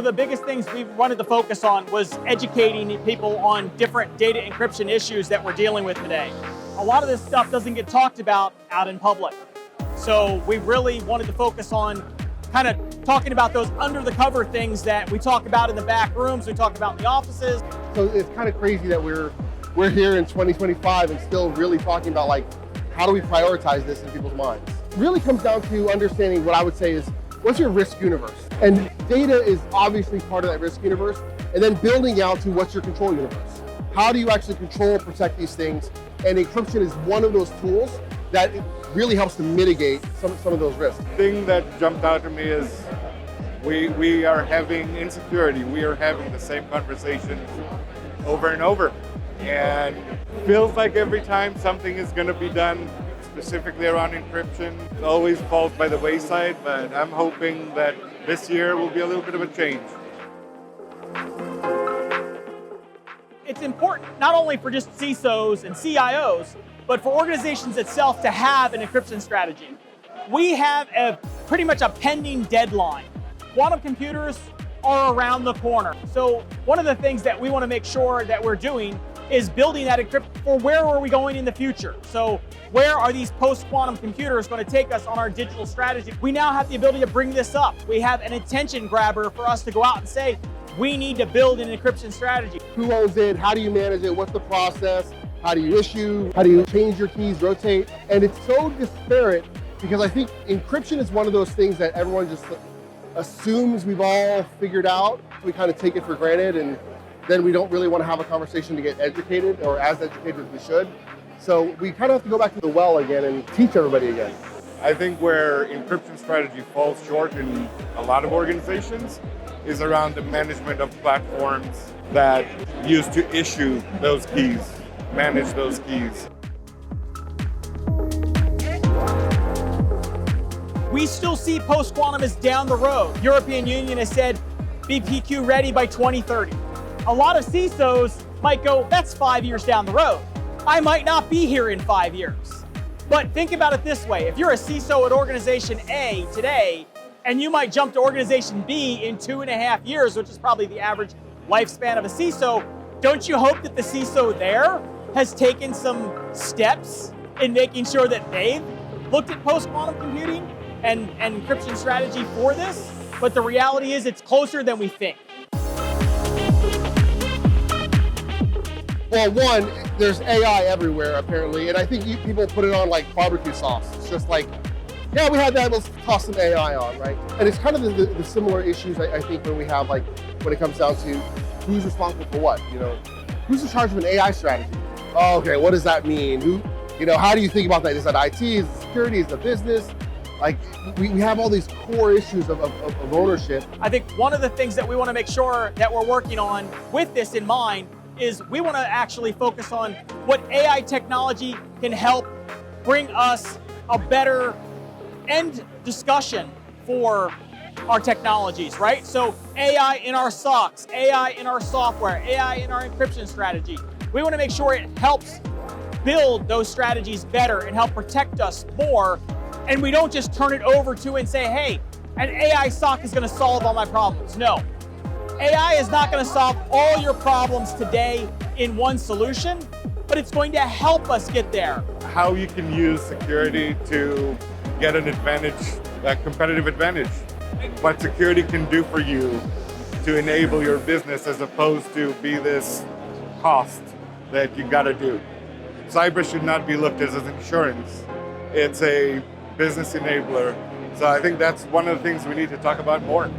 of the biggest things we wanted to focus on was educating people on different data encryption issues that we're dealing with today. A lot of this stuff doesn't get talked about out in public. So we really wanted to focus on kind of talking about those under the cover things that we talk about in the back rooms, we talk about in the offices. So it's kind of crazy that we're here in 2025 and still really talking about like, how do we prioritize this in people's minds? It really comes down to understanding what I would say is, what's your risk universe? And data is obviously part of that risk universe, and then building out to what's your control universe. How do you actually control and protect these things? And encryption is one of those tools that really helps to mitigate some of those risks. The thing that jumped out to me is we are having insecurity. We are having the same conversations over and over. And feels like every time something is going to be done specifically around encryption, it always falls by the wayside, but I'm hoping that this year will be a little bit of a change. It's important not only for just CISOs and CIOs, but for organizations itself to have an encryption strategy. We have pretty much a pending deadline. Quantum computers are around the corner. So one of the things that we want to make sure that we're doing is building that encryption for where are we going in the future. So where are these post-quantum computers going to take us on our digital strategy? We now have the ability to bring this up. We have an attention grabber for us to go out and say, we need to build an encryption strategy. Who owns it? How do you manage it? What's the process? How do you issue? How do you change your keys, rotate? And it's so disparate because I think encryption is one of those things that everyone just assumes we've all figured out. We kind of take it for granted, and then we don't really want to have a conversation to get educated or as educated as we should. So we kind of have to go back to the well again and teach everybody again. I think where encryption strategy falls short in a lot of organizations is around the management of platforms that used to issue those keys, manage those keys. We still see post-quantum as down the road. European Union has said BPQ ready by 2030. A lot of CISOs might go, that's 5 years down the road. I might not be here in 5 years. But think about it this way. If you're a CISO at organization A today, and you might jump to organization B in 2.5 years, which is probably the average lifespan of a CISO, don't you hope that the CISO there has taken some steps in making sure that they've looked at post-quantum computing and encryption strategy for this? But the reality is it's closer than we think. Well, one, there's AI everywhere apparently, and I think people put it on like barbecue sauce. It's just like, yeah, we had that, let's toss some AI on, right? And it's kind of the similar issues I think when we have like, when it comes down to who's responsible for what, you know? Who's in charge of an AI strategy? Oh, okay, what does that mean? Who, you know, how do you think about that? Is that IT, is it security, is it business? Like, we have all these core issues of ownership. I think one of the things that we want to make sure that we're working on with this in mind is we want to actually focus on what AI technology can help bring us a better end discussion for our technologies, right? So AI in our SOCs, AI in our software, AI in our encryption strategy. We want to make sure it helps build those strategies better and help protect us more. And we don't just turn it over to and say, hey, an AI SOC is going to solve all my problems. No. AI is not going to solve all your problems today in one solution, but it's going to help us get there. How you can use security to get an advantage, a competitive advantage. What security can do for you to enable your business as opposed to be this cost that you got to do. Cyber should not be looked at as insurance. It's a business enabler. So I think that's one of the things we need to talk about more.